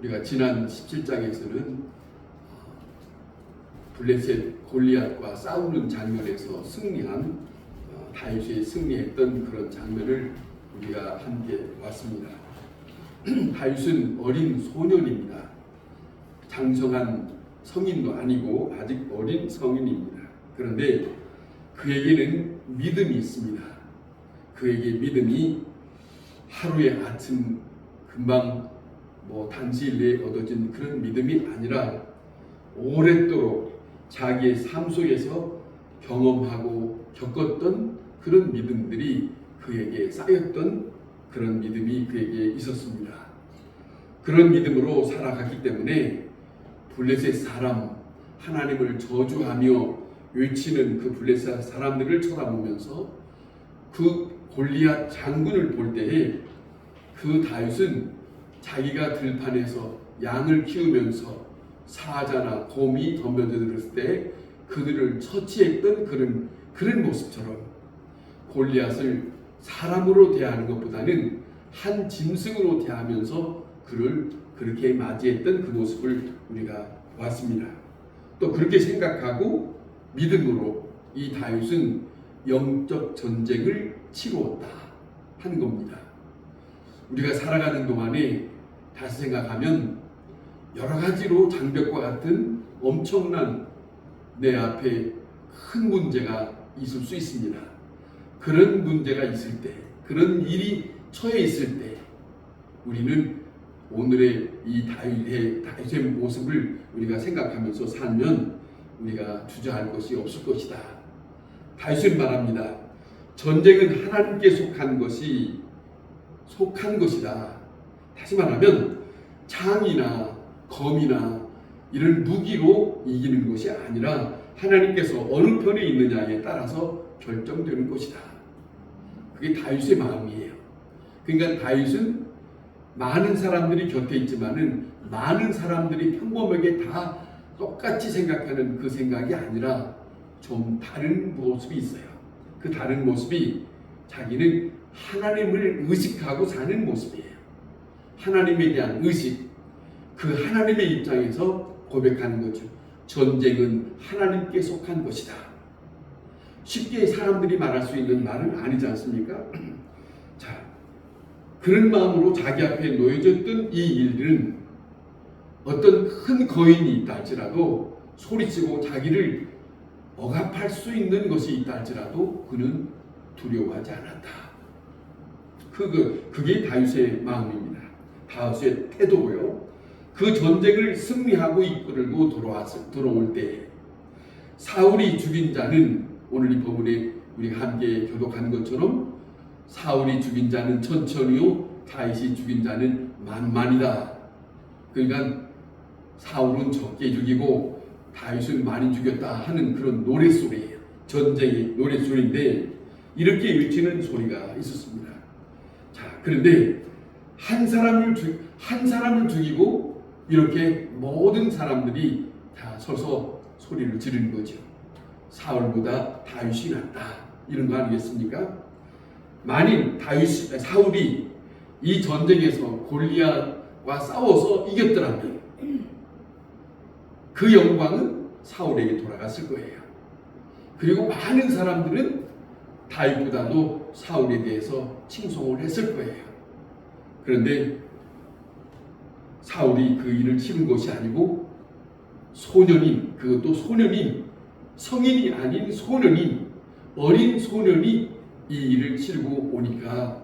우리가 지난 17장에서는 블레셋 골리앗과 싸우는 장면에서 승리한 다윗이 승리했던 그런 장면을 우리가 함께 봤습니다. 다윗은 어린 소년입니다. 장성한 성인도 아니고 아직 어린 성인입니다. 그런데 그에게는 믿음이 있습니다. 그에게 믿음이 하루의 아침 금방 단시일 내에 얻어진 그런 믿음이 아니라 오랫도록 자기의 삶 속에서 경험하고 겪었던 그런 믿음들이 그에게 쌓였던 그런 믿음이 그에게 있었습니다. 그런 믿음으로 살아갔기 때문에 블레셋 사람, 하나님을 저주하며 외치는 그 블레셋 사람들을 쳐다보면서 그 골리앗 장군을 볼 때에 그 다윗은 자기가 들판에서 양을 키우면서 사자나 곰이 덤벼들었을 때 그들을 처치했던 그런 모습처럼 골리앗을 사람으로 대하는 것보다는 한 짐승으로 대하면서 그를 그렇게 맞이했던 그 모습을 우리가 봤습니다. 또 그렇게 생각하고 믿음으로 이 다윗은 영적 전쟁을 치루었다 하는 겁니다. 우리가 살아가는 동안에 다시 생각하면 여러 가지로 장벽과 같은 엄청난 내 앞에 큰 문제가 있을 수 있습니다. 그런 문제가 있을 때, 그런 일이 처해 있을 때 우리는 오늘의 이 다윗의 모습을 우리가 생각하면서 살면 우리가 주저할 것이 없을 것이다. 다윗은 말합니다. 전쟁은 하나님께 속한 것이다. 다시 말하면 창이나 검이나 이런 무기로 이기는 것이 아니라 하나님께서 어느 편에 있느냐에 따라서 결정되는 것이다. 그게 다윗의 마음이에요. 그러니까 다윗은 많은 사람들이 곁에 있지만은 많은 사람들이 평범하게 다 똑같이 생각하는 그 생각이 아니라 좀 다른 모습이 있어요. 그 다른 모습이 자기는 하나님을 의식하고 사는 모습이에요. 하나님에 대한 의식, 그 하나님의 입장에서 고백하는 거죠. 전쟁은 하나님께 속한 것이다. 쉽게 사람들이 말할 수 있는 말은 아니지 않습니까? 자, 그런 마음으로 자기 앞에 놓여졌던 이 일들은 어떤 큰 거인이 있다 할지라도 소리치고 자기를 억압할 수 있는 것이 있다 할지라도 그는 두려워하지 않았다. 그게 다윗의 마음입니다. 다윗의 태도고요. 그 전쟁을 승리하고 이끌고 들어올 때 사울이 죽인 자는 오늘 이 본문에 우리가 함께 교독한 것처럼 사울이 죽인 자는 천천히요 다윗이 죽인 자는 만만이다. 그러니까 사울은 적게 죽이고 다윗은 많이 죽였다 하는 그런 노랫소리예요. 전쟁의 노랫소리인데 이렇게 외치는 소리가 있었습니다. 자, 그런데 한 사람을 죽이고 이렇게 모든 사람들이 다 서서 소리를 지르는 거죠. 사울보다 다윗이 낫다. 이런 거 아니겠습니까? 만일 사울이 이 전쟁에서 골리앗과 싸워서 이겼더라면 그 영광은 사울에게 돌아갔을 거예요. 그리고 많은 사람들은 다윗보다도 사울에 대해서 칭송을 했을 거예요. 그런데 사울이 그 일을 치른 것이 아니고 소년인, 그것도 소년인, 성인이 아닌 소년인, 어린 소년이 이 일을 치르고 오니까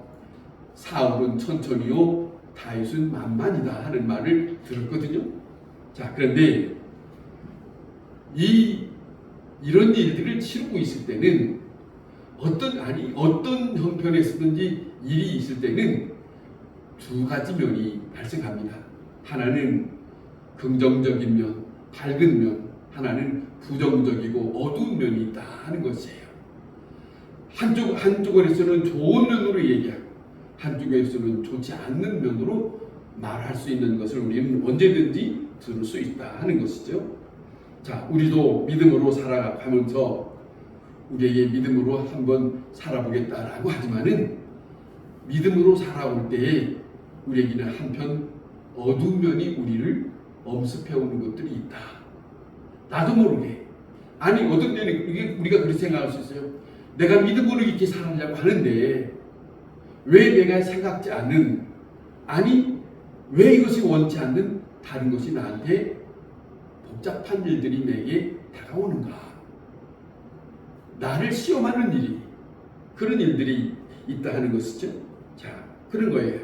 사울은 천천히요 다윗은 만만이다 하는 말을 들었거든요. 자, 그런데 이런 일들을 치르고 있을 때는 어떤 형편에서든지 일이 있을 때는 두 가지 면이 발생합니다. 하나는 긍정적인 면, 밝은 면, 하나는 부정적이고 어두운 면이 있다 하는 것이에요. 한쪽에서는 좋은 면으로 얘기하고 한쪽에서는 좋지 않는 면으로 말할 수 있는 것을 우리는 언제든지 들을 수 있다 하는 것이죠. 자, 우리도 믿음으로 살아가면서 우리에게 믿음으로 한번 살아보겠다라고 하지만은 믿음으로 살아올 때에 우리에게는 한편 어두운 면이 우리를 엄습해오는 것들이 있다. 나도 모르게. 아니 어떤 때는 이게 우리가 그렇게 생각할 수 있어요. 내가 믿음으로 이렇게 살아가려고 하는데 왜 내가 생각지 않는, 아니 왜 이것이 원치 않는 다른 것이 나한테 복잡한 일들이 내게 다가오는가. 나를 시험하는 일이, 그런 일들이 있다 하는 것이죠. 자, 그런 거예요.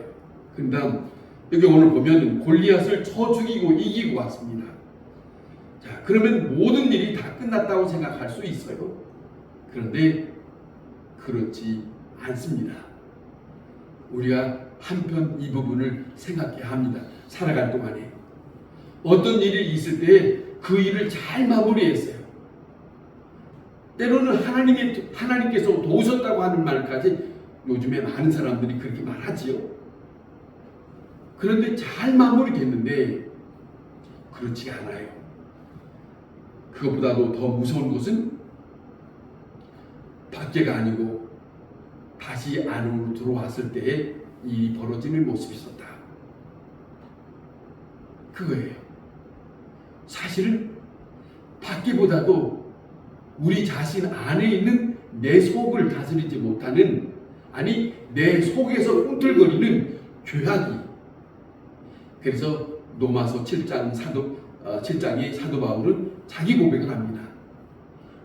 그 다음 여기 오늘 보면 골리앗을 쳐 죽이고 이기고 왔습니다. 자, 그러면 모든 일이 다 끝났다고 생각할 수 있어요. 그런데 그렇지 않습니다. 우리가 한편 이 부분을 생각해야 합니다. 살아갈 동안에 어떤 일이 있을 때 그 일을 잘 마무리했어요. 때로는 하나님께서 도우셨다고 하는 말까지 요즘에 많은 사람들이 그렇게 말하지요. 그런데 잘 마무리됐는데 그렇지 않아요. 그것보다도 더 무서운 것은 밖에가 아니고 다시 안으로 들어왔을 때에 이 벌어지는 모습이 있었다. 그거예요. 사실은 밖에보다도 우리 자신 안에 있는 내 속을 다스리지 못하는, 아니 내 속에서 꿈틀거리는 죄악이, 그래서 로마서 7장의 사도 바울은 자기 고백을 합니다.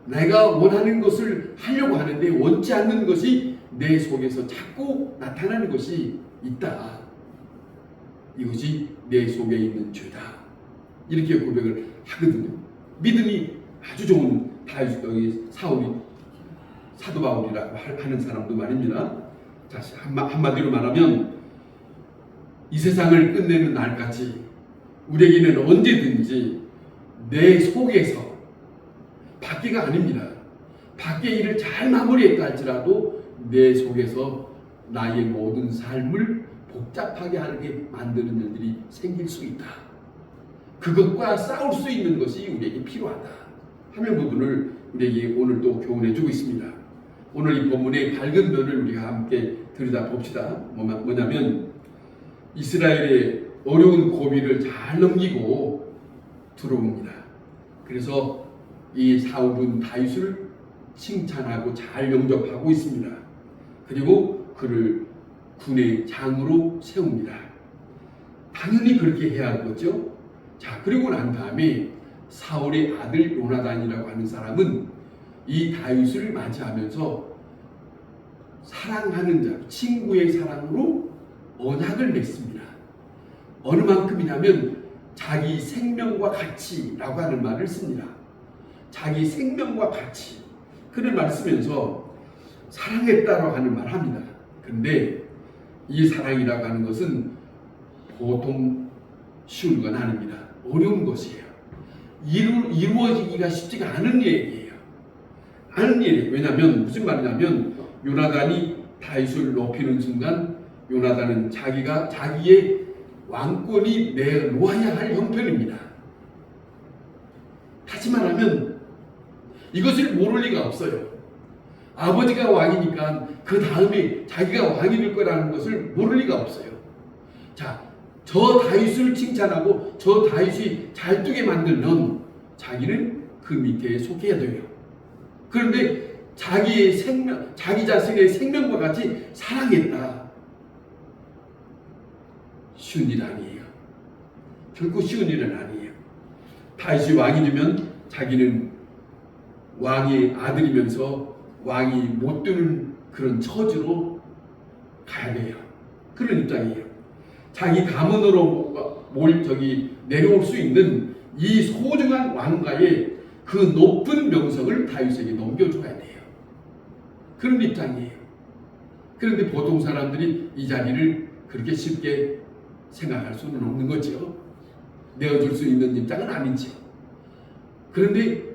내가 원하는 것을 하려고 하는데 원치 않는 것이 내 속에서 자꾸 나타나는 것이 있다. 이것이 내 속에 있는 죄다. 이렇게 고백을 하거든요. 믿음이 아주 좋은 사울이, 사도 바울이라고 하는 사람도 말입니다. 다시 한마디로 말하면 이 세상을 끝내는 날까지 우리에게는 언제든지 내 속에서, 밖에가 아닙니다. 밖의 일을 잘 마무리했다 할지라도 내 속에서 나의 모든 삶을 복잡하게 하게 만드는 일들이 생길 수 있다. 그것과 싸울 수 있는 것이 우리에게 필요하다 하는 부분을 우리에게 오늘 또 교훈해 주고 있습니다. 오늘 이 본문의 밝은 면을 우리가 함께 들여다봅시다. 뭐냐면 이스라엘의 어려운 고비를 잘 넘기고 들어옵니다. 그래서 이 사울은 다윗을 칭찬하고 잘 영접하고 있습니다. 그리고 그를 군의 장으로 세웁니다. 당연히 그렇게 해야 할 거죠. 자, 그리고 난 다음에 사울의 아들 요나단이라고 하는 사람은 이 다윗을 맞이하면서 사랑하는 자, 친구의 사랑으로 언약을 맺습니다. 어느 만큼이냐면 자기 생명과 같이라고 하는 말을 씁니다. 자기 생명과 같이, 그런 말을 쓰면서 사랑했다라고 하는 말을 합니다. 그런데 이 사랑이라고 하는 것은 보통 쉬운 건 아닙니다. 어려운 것이에요. 이루어지기가 쉽지가 않은 얘기예요. 않은 일이에요. 왜냐하면 무슨 말이냐면 요나단이 다윗을 높이는 순간 요나단은 자기의 왕권이 내놓아야 할 형편입니다. 다시 말하면 이것을 모를 리가 없어요. 아버지가 왕이니까 그 다음에 자기가 왕이 될 거라는 것을 모를 리가 없어요. 자, 저 다윗을 칭찬하고 저 다윗이 잘 뜨게 만들면 자기는 그 밑에 속해야 돼요. 그런데 자기 자신의 생명과 같이 사랑했다. 쉬운 일 아니에요. 결코 쉬운 일은 아니에요. 다윗이 왕이 되면 자기는 왕의 아들이면서 왕이 못 되는 그런 처지로 가야 돼요. 그런 입장이에요. 자기 가문으로 내려올 수 있는 이 소중한 왕가의 그 높은 명성을 다윗에게 넘겨줘야 돼요. 그런 입장이에요. 그런데 보통 사람들이 이 자리를 그렇게 쉽게 생각할 수는 없는 거죠. 내어줄 수 있는 입장은 아니죠. 그런데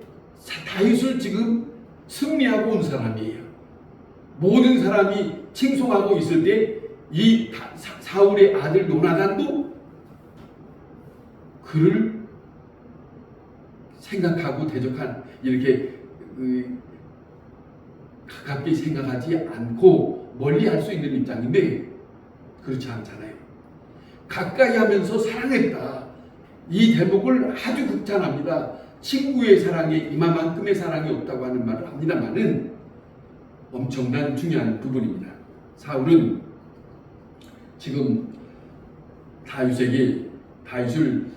다윗을 지금 승리하고 온 사람이에요. 모든 사람이 칭송하고 있을 때 이 사울의 아들 요나단도 그를 생각하고 대적한, 이렇게 가깝게 생각하지 않고 멀리 할 수 있는 입장인데 그렇지 않잖아요. 가까이 하면서 사랑했다. 이 대목을 아주 극찬합니다. 친구의 사랑에 이만큼의 사랑이 없다고 하는 말을 합니다만은 엄청난 중요한 부분입니다. 사울은 지금 다윗을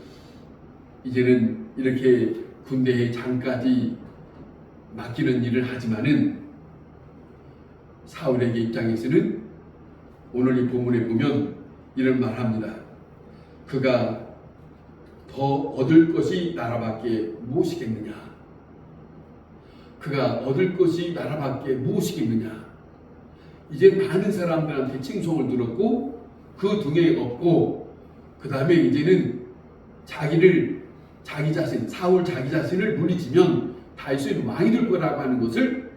이제는 이렇게 군대의 장까지 맡기는 일을 하지만은 사울에게 입장에서는 오늘 이 본문에 보면 이런 말합니다. 그가 더 얻을 것이 나라밖에 무엇이겠느냐? 그가 얻을 것이 나라밖에 무엇이겠느냐? 이제 많은 사람들한테 칭송을 들었고 그 등에 업고 그 다음에 이제는 사울 자기 자신을 물리치면 다윗이 왕이 될 거라고 하는 것을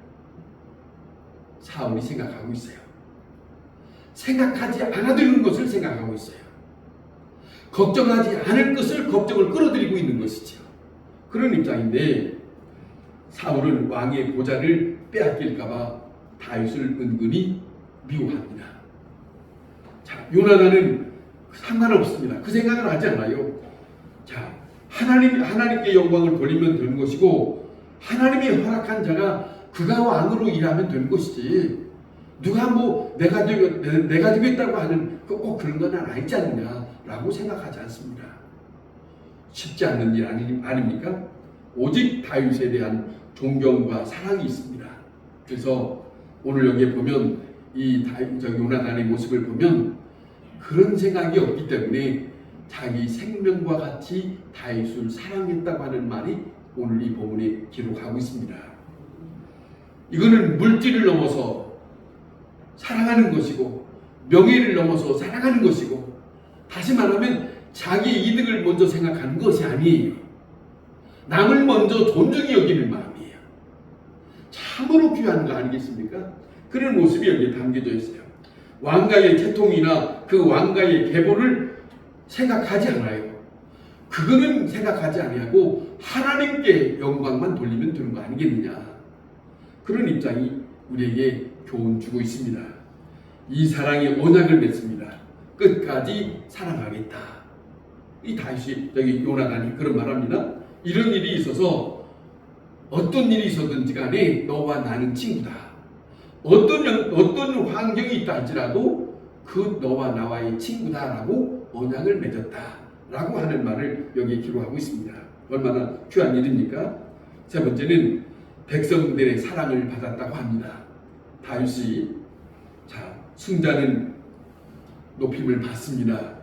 사울이 생각하고 있어요. 생각하지 않아도 되는 것을 생각하고 있어요. 걱정하지 않을 것을 걱정을 끌어들이고 있는 것이죠. 그런 입장인데 사울은 왕의 보좌를 빼앗길까봐 다윗을 은근히 미워합니다. 자, 요나단은 상관없습니다. 그 생각을 하지 않아요. 자, 하나님께 영광을 돌리면 되는 것이고 하나님이 허락한 자가 그가 왕으로 일하면 되는 것이지 누가 내가 되겠다고 하는 꼭 그런 건 아니지 않느냐라고 생각하지 않습니다. 쉽지 않는 일 아닙니까? 오직 다윗에 대한 존경과 사랑이 있습니다. 그래서 오늘 여기에 보면 이 요나단의 모습을 보면 그런 생각이 없기 때문에 자기 생명과 같이 다윗을 사랑했다고 하는 말이 오늘 이 본문에 기록하고 있습니다. 이거는 물질을 넘어서 사랑하는 것이고 명예를 넘어서 사랑하는 것이고 다시 말하면 자기 이득을 먼저 생각하는 것이 아니에요. 남을 먼저 존중히 여기는 마음이에요. 참으로 귀한 거 아니겠습니까? 그런 모습이 여기에 담겨져 있어요. 왕가의 채통이나 그 왕가의 계보를 생각하지 않아요. 그거는 생각하지 아니하고 하나님께 영광만 돌리면 되는 거 아니겠느냐. 그런 입장이 우리에게 교훈 주고 있습니다. 이 사랑의 언약을 맺습니다. 끝까지 사랑하겠다. 이 다윗이 여기 요나단이 그런 말합니다. 이런 일이 있어서 어떤 일이 있었든지 간에 너와 나는 친구다. 어떤 환경이 있다 할지라도 그 너와 나와의 친구다라고 언약을 맺었다라고 하는 말을 여기에 기록하고 있습니다. 얼마나 귀한 일입니까? 세 번째는 백성들의 사랑을 받았다고 합니다. 다윗이 승자는 높임을 받습니다.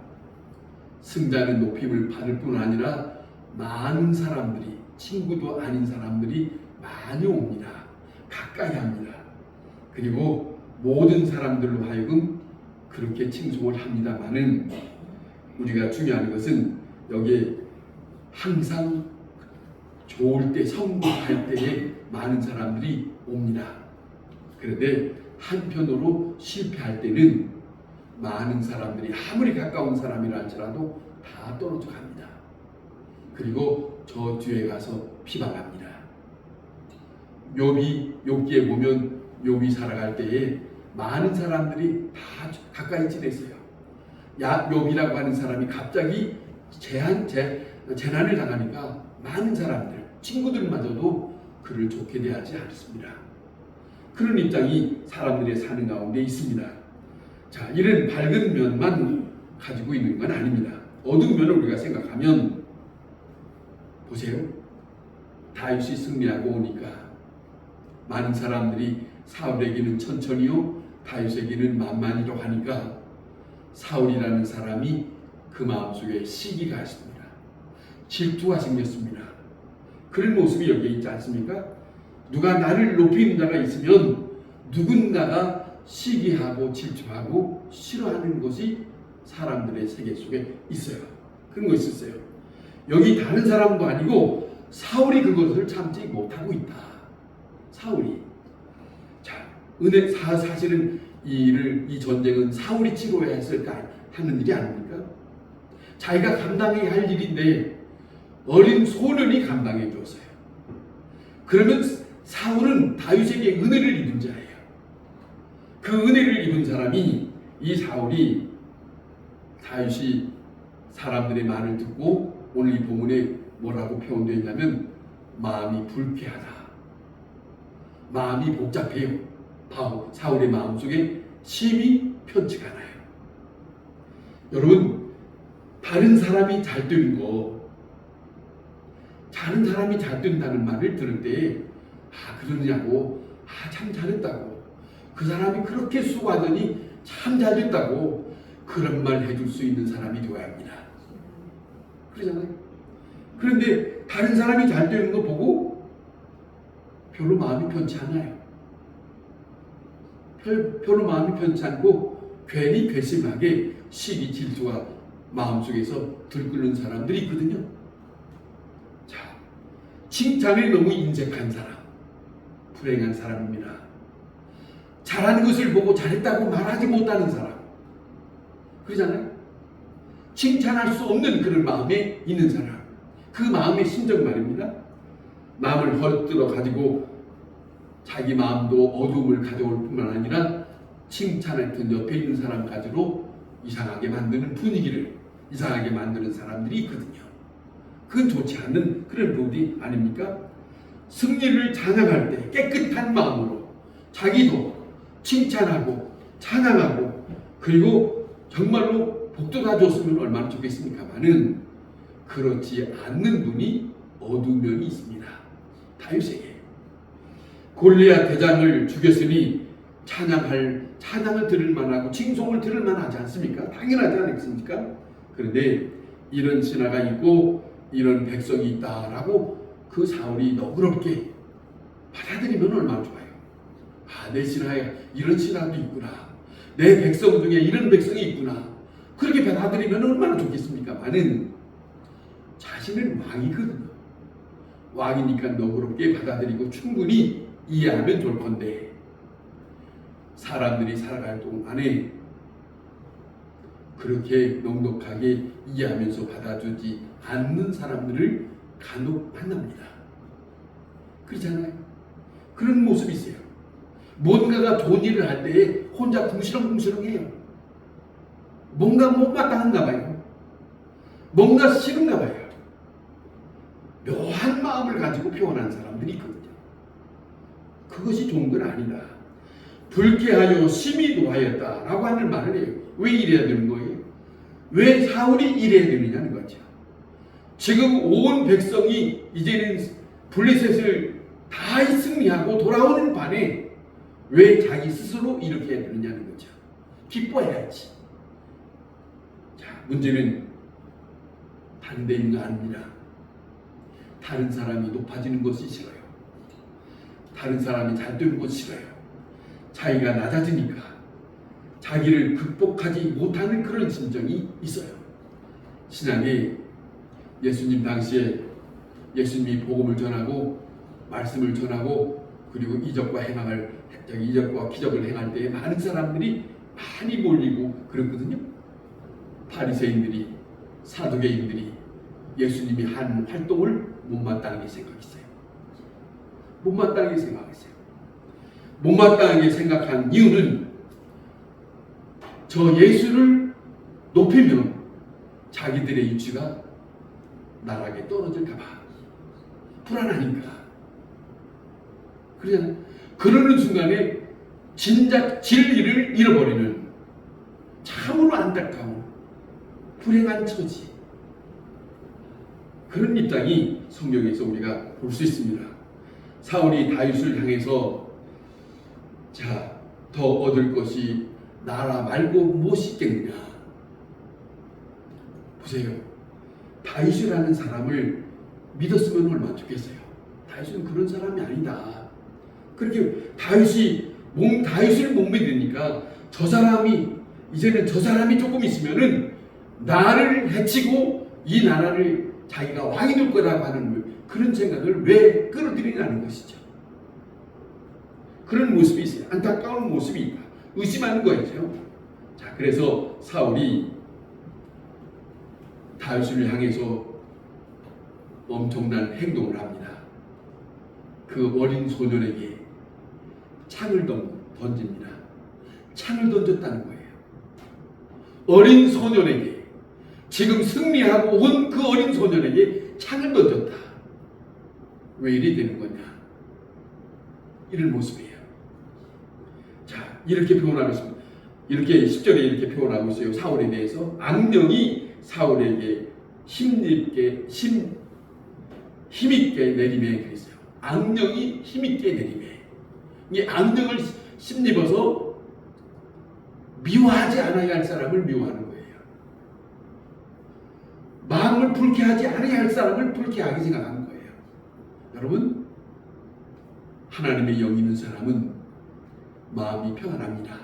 승자는 높임을 받을 뿐 아니라 많은 사람들이 친구도 아닌 사람들이 많이 옵니다. 가까이 합니다. 그리고 모든 사람들로 하여금 그렇게 칭송을 합니다만은 우리가 중요한 것은 여기에 항상 좋을 때 성공할 때에 많은 사람들이 옵니다. 그런데 한편으로 실패할 때는 많은 사람들이 아무리 가까운 사람이라 할지라도 다 떨어져 갑니다. 그리고 저 뒤에 가서 비방합니다. 욥기에 보면 욥이 살아갈 때에 많은 사람들이 다 가까이 지냈어요. 욥이라고 하는 사람이 갑자기 재난을 당하니까 많은 사람들, 친구들마저도 그를 좋게 대하지 않습니다. 그런 입장이 사람들의 사는 가운데 있습니다. 자, 이런 밝은 면만 가지고 있는 건 아닙니다. 어두운 면을 우리가 생각하면 보세요. 다윗이 승리하고 오니까 많은 사람들이 사울에게는 천천히요 다윗에게는 만만히로 하니까 사울이라는 사람이 그 마음속에 시기가 있습니다. 질투가 생겼습니다. 그런 모습이 여기에 있지 않습니까? 누가 나를 높이는 자가 있으면 누군가가 시기하고 질투하고 싫어하는 것이 사람들의 세계 속에 있어요. 그런 거 있었어요. 여기 다른 사람도 아니고 사울이 그것을 참지 못하고 있다. 사울이. 자, 사실은 이 전쟁은 사울이 치러야 했을까 하는 일이 아닙니까? 자기가 감당해야 할 일인데 어린 소년이 감당해 줬어요. 그러면 사울은 다윗에게 은혜를 입은 자예요. 그 은혜를 입은 사람이 이 사울이 다윗이 사람들의 말을 듣고 오늘 이 본문에 뭐라고 표현되어 있냐면 마음이 불쾌하다. 마음이 복잡해요. 사울의 마음속에 심히 편치가 않아요. 여러분, 다른 사람이 잘 되는 거, 다른 사람이 잘 된다는 말을 들을 때 그러냐고, 참 잘했다고, 그 사람이 그렇게 수고하더니 참 잘 됐다고, 그런 말 해줄 수 있는 사람이 되어야 합니다. 그러잖아요. 그런데 다른 사람이 잘 되는 거 보고 별로 마음이 편치 않아요. 별로 마음이 편치 않고 괜히 괘씸하게 시기 질투가 마음속에서 들끓는 사람들이 있거든요. 자, 칭찬에 너무 인색한 사람, 불행한 사람입니다. 잘하는 것을 보고 잘했다고 말하지 못하는 사람, 그러잖아요. 칭찬할 수 없는 그런 마음에 있는 사람, 그 마음의 심정 말입니다. 마음을 헐뜯어 가지고 자기 마음도 어둠을 가져올 뿐만 아니라 칭찬했던 옆에 있는 사람까지로 이상하게 만드는 분위기를 이상하게 만드는 사람들이 있거든요. 그건 좋지 않는 그런 부분이 아닙니까? 승리를 찬양할 때 깨끗한 마음으로 자기도 칭찬하고 찬양하고 그리고 정말로 복도 다 줬으면 얼마나 좋겠습니까만은 그렇지 않는 분이 어두운 면이 있습니다. 다윗에게 골리앗 대장을 죽였으니 찬양을 들을 만하고 칭송을 들을 만하지 않습니까? 당연하지 않습니까? 그런데 이런 신하가 있고 이런 백성이 있다라고 그 사울이 너그럽게 받아들이면 얼마나 좋아요. 내 신하에 이런 신하도 있구나. 내 백성 중에 이런 백성이 있구나. 그렇게 받아들이면 얼마나 좋겠습니까? 많은 자신은 왕이거든요. 왕이니까 너그럽게 받아들이고 충분히 이해하면 좋을 건데 사람들이 살아갈 동안에 그렇게 넉넉하게 이해하면서 받아주지 않는 사람들을 간혹 만납니다. 그렇잖아요. 그런 모습이 있어요. 뭔가가 좋은 일을 할 때 혼자 궁시렁궁시렁해요. 뭔가 못마땅한가 봐요. 뭔가 싫은가 봐요. 묘한 마음을 가지고 표현하는 사람들이 있거든요. 그것이 좋은 건 아니다. 불쾌하여 심히 노하였다라고 하는 말을 해요. 왜 이래야 되는 거예요? 왜 사울이 이래야 되느냐는 거죠. 지금 온 백성이 이제는 블레셋을 다 승리하고 돌아오는 반에 왜 자기 스스로 이렇게 해야 되느냐는 거죠. 기뻐해야지. 자, 문제는 다른 데 있는 거 아닙니다. 다른 사람이 높아지는 것이 싫어요. 다른 사람이 잘 되는 것이 싫어요. 자기가 낮아지니까 자기를 극복하지 못하는 그런 심정이 있어요. 신약에 예수님 당시에 예수님이 복음을 전하고 말씀을 전하고 그리고 이적과 기적을 행할 때에 많은 사람들이 많이 몰리고 그랬거든요. 바리새인들이 사두개인들이 예수님이 한 활동을 못마땅하게 생각했어요. 못마땅하게 생각했어요. 못마땅하게 생각한 이유는 저 예수를 높이면 자기들의 위치가 나락에 떨어질까봐 불안하니까. 그러잖아요. 그러는 순간에 진작 진리를 잃어버리는 참으로 안타까운 불행한 처지. 그런 입장이 성경에서 우리가 볼 수 있습니다. 사울이 다윗을 향해서 더 얻을 것이 나라 말고 무엇이 있겠느냐. 보세요. 다윗이라는 사람을 믿었으면 얼마나 좋겠어요. 다윗은 그런 사람이 아니다. 그렇게 다윗을 못 믿으니까 이제는 저 사람이 조금 있으면은 나를 해치고 이 나라를 자기가 왕이 될 거라고 하는 그런 생각을 왜 끌어들이냐는 것이죠. 그런 모습이 있어요. 안타까운 모습이 있다. 의심하는 거죠. 자, 그래서 사울이 다윗을 향해서 엄청난 행동을 합니다. 그 어린 소년에게 창을 던집니다. 창을 던졌다는 거예요. 어린 소년에게 지금 승리하고 온 그 어린 소년에게 창을 던졌다. 왜 이리 되는 거냐? 이런 모습이에요. 자, 이렇게 표현하고 있습니다. 이렇게 10절에 이렇게 표현하고 있어요. 사울에 대해서 악령이 사울에게 힘있게 내림에 그랬어요. 악령이 힘있게 내림에. 이 악령을 힘입어서 미워하지 않아야 할 사람을 미워하는 거예요. 마음을 불쾌하지 않아야 할 사람을 불쾌하게 생각하는 거예요. 여러분, 하나님의 영 있는 사람은 마음이 평안합니다.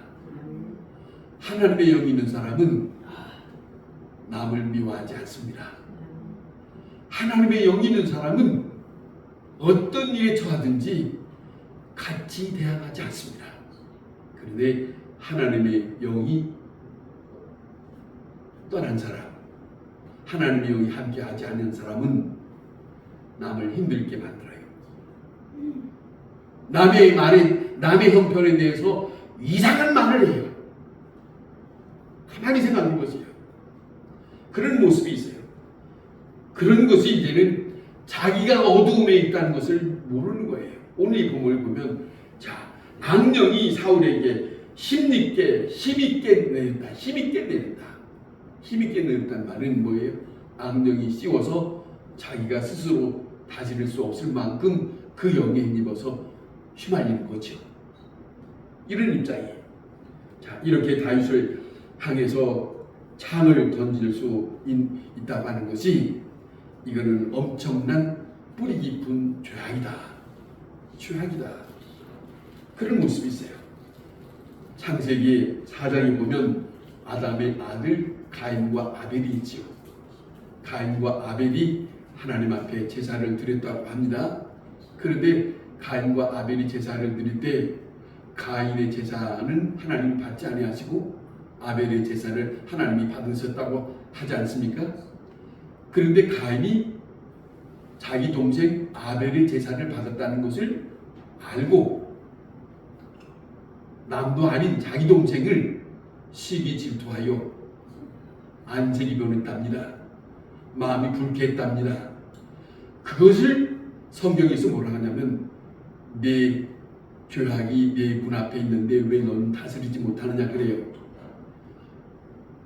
하나님의 영 있는 사람은 남을 미워하지 않습니다. 하나님의 영 있는 사람은 어떤 일에 처하든지 같이 대항하지 않습니다. 그런데 하나님의 영이 떠난 사람, 하나님의 영이 함께하지 않는 사람은 남을 힘들게 만들어요. 남의 말에, 남의 형편에 대해서 이상한 말을 해요. 가만히 생각해 보세요. 그런 모습이 있어요. 그런 것이 이제는 자기가 어두움에 있다는 것을 모르는 거예요. 오늘 이 본문을 보면, 자, 악령이 사울에게 힘있게 내렸다. 힘있게 내렸다는 말은 뭐예요? 악령이 씌워서 자기가 스스로 다스릴 수 없을 만큼 그 영에 힘입어서 휘말리는 거죠. 이런 입장이에요. 자, 이렇게 다윗을 향해서 창을 던질 수 있다고 하는 것이, 이거는 엄청난 뿌리 깊은 죄악이다. 그런 모습이 있어요. 창세기 4장에 보면 아담의 아들 가인과 아벨이 있지요. 가인과 아벨이 하나님 앞에 제사를 드렸다고 합니다. 그런데 가인과 아벨이 제사를 드릴 때 가인의 제사는 하나님이 받지 아니하시고 아벨의 제사를 하나님이 받으셨다고 하지 않습니까? 그런데 가인이 자기 동생 아벨의 제사를 받았다는 것을 알고 남도 아닌 자기 동생을 시기 질투하여 안색이 변했답니다. 마음이 불쾌했답니다. 그것을 성경에서 뭐라 하냐면, 내 죄악이 내 문 앞에 있는데 왜 너는 다스리지 못하느냐 그래요.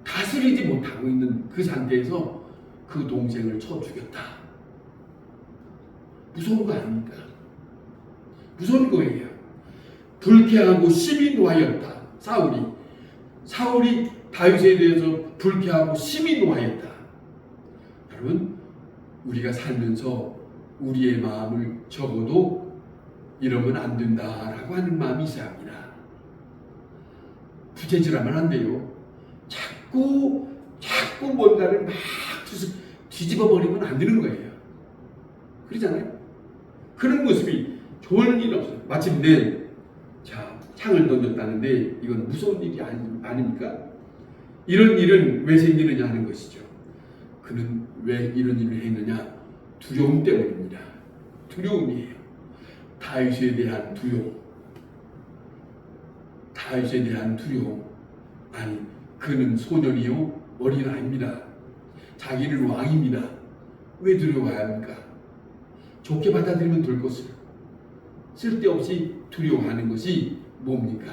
다스리지 못하고 있는 그 상태에서 그 동생을 쳐 죽였다. 무서운 거 아닙니까? 무서운 거예요. 불쾌하고 심히 노하였다. 사울이 다윗에 대해서 불쾌하고 심히 노하였다. 여러분, 우리가 살면서 우리의 마음을 적어도 이러면 안 된다라고 하는 마음이 있어야 합니다. 부채질하면 안 돼요. 자꾸 뭔가를 막 뒤집어 버리면 안 되는 거예요. 그러잖아요. 그런 모습이 좋은 일 없어요. 마침내 창을 던졌다는데 이건 무서운 일이 아닙니까? 이런 일은 왜 생기느냐 하는 것이죠. 그는 왜 이런 일을 했느냐? 두려움 때문입니다. 두려움이에요. 다윗에 대한 두려움. 아니, 그는 소년이요 어린아이입니다. 자기는 왕입니다. 왜 두려워해야 합니까? 좋게 받아들이면 될 것을 쓸데없이 두려워하는 것이 뭡니까?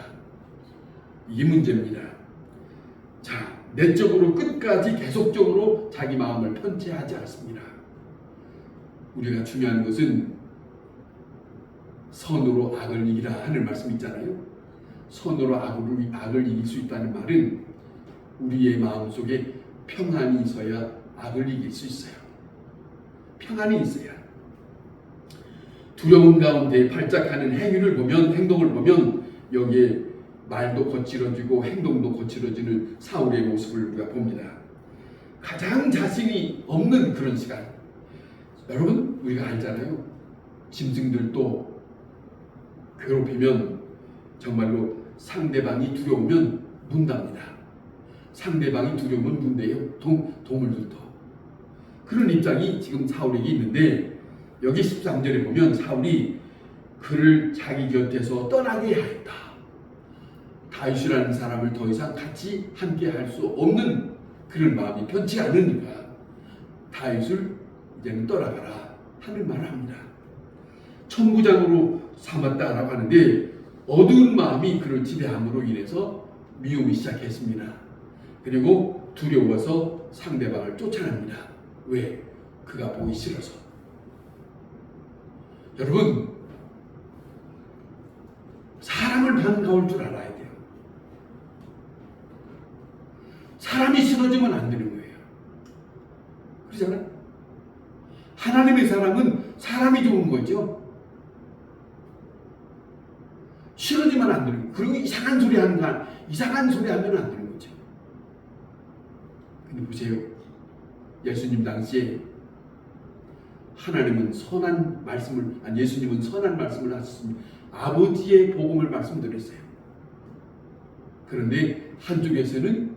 이게 문제입니다. 자, 내적으로 끝까지 계속적으로 자기 마음을 편체하지 않습니다. 우리가 중요한 것은 선으로 악을 이기라 하는 말씀 있잖아요. 선으로 악을 이길 수 있다는 말은 우리의 마음속에 평안이 있어야 악을 이길 수 있어요. 평안이 있어야. 두려움 가운데 발작하는 행동을 보면 여기에 말도 거칠어지고 행동도 거칠어지는 사울의 모습을 우리가 봅니다. 가장 자신이 없는 그런 시간. 여러분, 우리가 알잖아요. 짐승들도 괴롭히면 정말로 상대방이 두려우면 문답니다. 상대방이 두려우면 문대요. 동물들도. 그런 입장이 지금 사울에게 있는데, 여기 13절에 보면 사울이 그를 자기 곁에서 떠나게 하였다. 다윗이라는 사람을 더 이상 같이 함께 할 수 없는 그런 마음이 편치 않으니까 다윗을 이제는 떠나가라 하는 말을 합니다. 천부장으로 삼았다라고 하는데 어두운 마음이 그를 지배함으로 인해서 미움이 시작했습니다. 그리고 두려워서 상대방을 쫓아냅니다. 왜? 그가 보기 싫어서. 여러분, 사람을 반가울 줄 알아야 돼요. 사람이 싫어지면 안 되는 거예요. 그렇잖아요? 하나님의 사람은 사람이 좋은 거죠. 싫어지면 안 되는 거예요. 그리고 이상한 소리 하면 안 되는 거죠. 근데 보세요. 예수님 당시에 예수님은 선한 말씀을 하셨습니다. 아버지의 복음을 말씀드렸어요. 그런데 한쪽에서는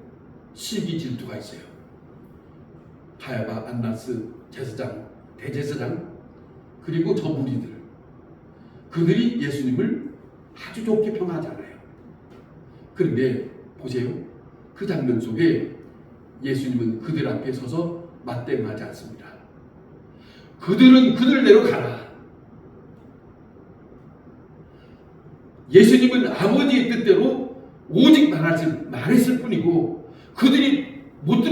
시기 질투가 있어요. 가야바, 안나스 제사장, 대제사장, 그리고 저 무리들, 그들이 예수님을 아주 좋게 평하지 않아요. 그런데 보세요. 그 장면 속에 예수님은 그들 앞에 서서 맞대응하지 않습니다. 그들은 그들대로 가라. 예수님은 아버지의 뜻대로 오직 말했을 뿐이고 그들이 못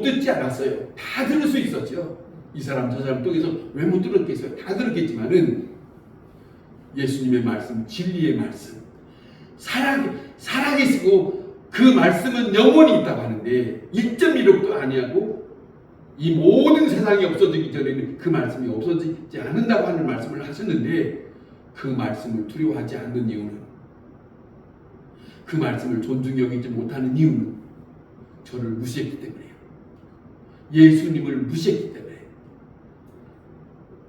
듣지 않았어요. 다 들을 수 있었죠. 이 사람 저 사람 통해서 왜 못 들었겠어요? 다 들었겠지만은 예수님의 말씀, 진리의 말씀, 살아계시고 그 말씀은 영원히 있다고 하는데 1.1억도 아니하고 이 모든 세상이 없어지기 전에는 그 말씀이 없어지지 않는다고 하는 말씀을 하셨는데 그 말씀을 두려워하지 않는 이유는, 그 말씀을 존중히 여기지 못하는 이유는 저를 무시했기 때문이에요. 예수님을 무시했기 때문에.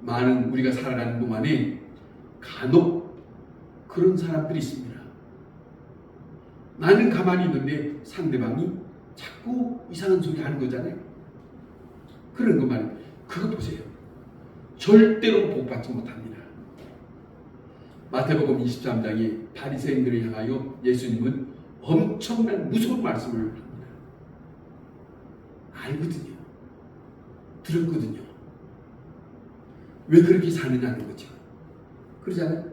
많은 우리가 살아가는 동안에 간혹 그런 사람들이 있습니다. 나는 가만히 있는데 상대방이 자꾸 이상한 소리 하는 거잖아요. 그런 것만, 그거 보세요. 절대로 복받지 못합니다. 마태복음 23장에 바리새인들을 향하여 예수님은 엄청난 무서운 말씀을 합니다. 알거든요. 들었거든요. 왜 그렇게 사느냐는 거죠. 그러잖아요.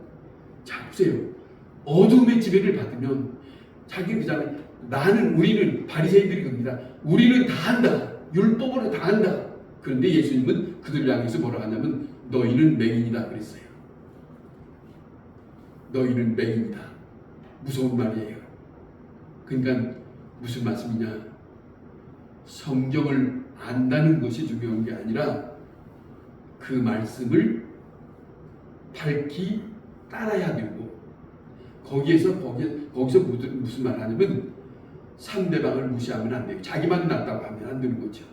자, 보세요. 어둠의 지배를 받으면 자기는 그잖아요. 우리는 바리새인들이 겁니다. 우리는 다 한다. 율법으로 다 한다. 그런데 예수님은 그들을 향해서 뭐라고 하냐면 너희는 맹인이다 그랬어요. 너희는 맹인이다. 무서운 말이에요. 그러니까 무슨 말씀이냐? 성경을 안다는 것이 중요한 게 아니라 그 말씀을 밝히 따라야 되고, 거기서 무슨 말 하냐면 상대방을 무시하면 안 돼요. 자기만 낫다고 하면 안 되는 거죠.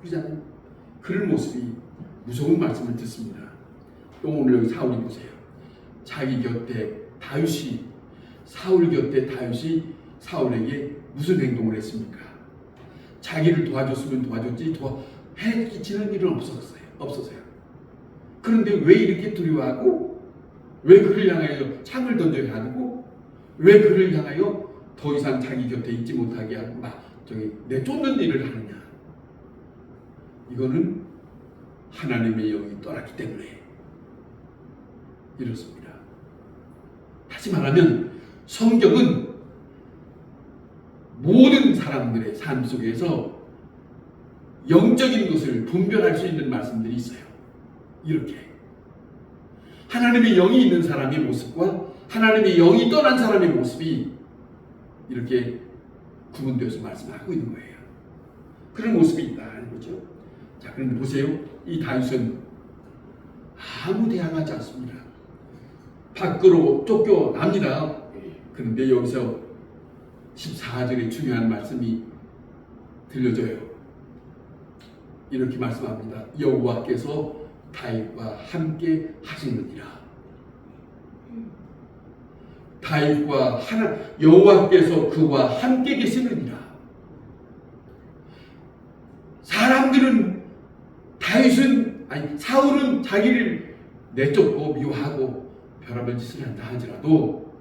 그렇잖아요. 그런 모습이 무서운 말씀을 듣습니다. 또 오늘 여기 사울이 보세요. 자기 곁에 사울 곁에 다윗이 사울에게 무슨 행동을 했습니까? 자기를 도와줬으면 도와줬지 해 끼치는 일은 없었어요. 그런데 왜 이렇게 두려워하고, 왜 그를 향하여 창을 던져야 하고, 왜 그를 향하여 더 이상 자기 곁에 있지 못하게 하고 내쫓는 일을 하느냐? 이거는 하나님의 영이 떠났기 때문에 이렇습니다. 다시 말하면 성경은 모든 사람들의 삶 속에서 영적인 것을 분별할 수 있는 말씀들이 있어요. 이렇게 하나님의 영이 있는 사람의 모습과 하나님의 영이 떠난 사람의 모습이 이렇게 구분되어서 말씀하고 있는 거예요. 그런 모습이 있다는 거죠. 자, 그런데 보세요. 이 다윗은 아무 대항하지 않습니다. 밖으로 쫓겨납니다. 그런데 여기서 14절에 중요한 말씀이 들려져요. 이렇게 말씀합니다. 여호와께서 다윗과 함께 하시느니라. 여호와께서 그와 함께 계시느니라. 사울은 자기를 내쫓고 미워하고 별의별 짓을 한다 하더라도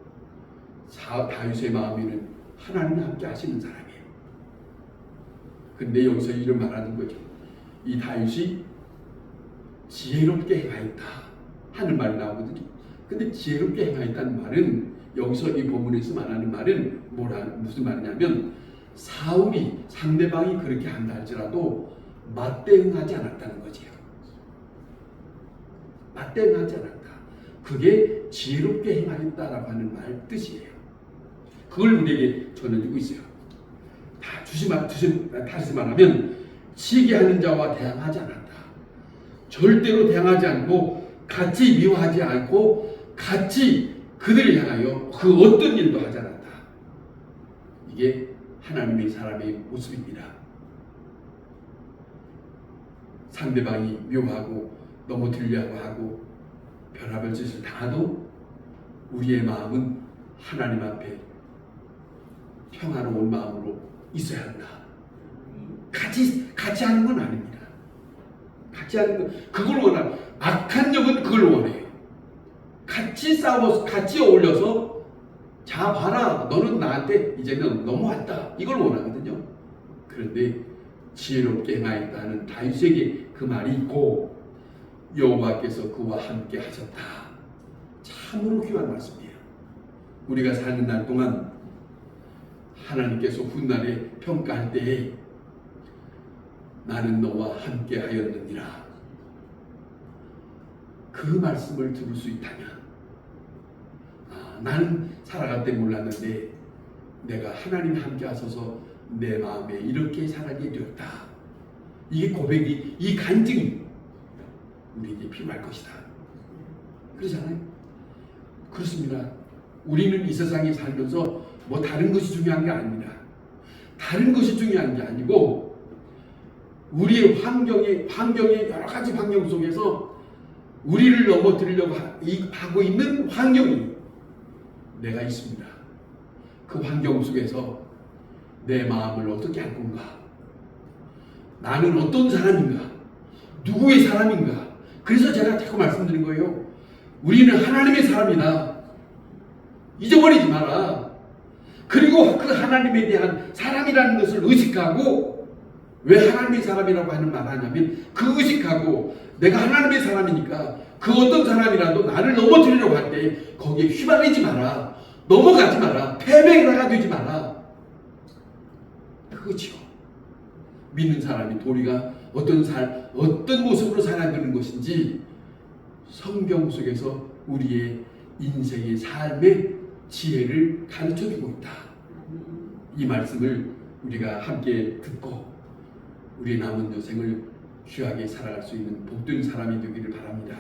다윗의 마음에는 하나님이 함께 하시는 사람이에요. 근데 여기서 이런 말하는 거죠. 이 다윗이 지혜롭게 행하였다 하는 말이 나오거든요. 근데 지혜롭게 행하였다는 말은 여기서 이 본문에서 말하는 말은 무슨 말이냐면 사울이 상대방이 그렇게 한다 할지라도 맞대응하지 않았다는 거지요. 맞대응하지 않았다. 그게 지혜롭게 행하였다라고 하는 말 뜻이에요. 그걸 우리에게 전해주고 있어요. 다시 말하면 시기하는 자와 대항하지 않았다. 절대로 대항하지 않고 같이 미워하지 않고 같이 그들을 향하여 그 어떤 일도 하지 않았다. 이게 하나님의 사람의 모습입니다. 상대방이 미워하고 넘어뜨리려고 하고 별의별 짓을 당해도 우리의 마음은 하나님 앞에 평화로운 마음으로 있어야 한다. 같이 하는 건 아닙니다. 같이 하는 건 그걸 원하는 악한 영은 그걸 원해요. 같이 싸워서 같이 어울려서 자 봐라 너는 나한테 이제는 넘어왔다 이걸 원하거든요. 그런데 지혜롭게 행하였다는 다윗에게 그 말이 있고 여호와께서 그와 함께 하셨다. 참으로 귀한 말씀이에요. 우리가 사는 날 동안 하나님께서 훗날에 평가할 때에 나는 너와 함께 하였느니라 그 말씀을 들을 수 있다면 나는 살아갈 때 몰랐는데 내가 하나님 함께 하셔서 내 마음에 이렇게 살아게 되었다. 이 고백이 이 간증이 우리에게 필요할 것이다. 그렇잖아요? 그렇습니다. 우리는 이 세상에 살면서 뭐 다른 것이 중요한 게 아닙니다. 다른 것이 중요한 게 아니고 우리의 환경의 여러 가지 환경 속에서 우리를 넘어뜨리려고 하고 있는 환경이 내가 있습니다. 그 환경 속에서 내 마음을 어떻게 할 건가? 나는 어떤 사람인가? 누구의 사람인가? 그래서 제가 자꾸 말씀드린 거예요. 우리는 하나님의 사람이다. 잊어버리지 마라. 그리고 그 하나님에 대한 사랑이라는 것을 의식하고 왜 하나님의 사람이라고 하는 말을 하냐면 그 의식하고 내가 하나님의 사람이니까 그 어떤 사람이라도 나를 넘어뜨리려고 할 때 거기에 휘말리지 마라. 넘어가지 마라. 패배가 되지 마라. 그거죠. 믿는 사람이 도리가 어떤 모습으로 살아가는 것인지 성경 속에서 우리의 인생의 삶의 지혜를 가르쳐주고 있다. 이 말씀을 우리가 함께 듣고 우리 남은 여생을 귀하게 살아갈 수 있는 복된 사람이 되기를 바랍니다.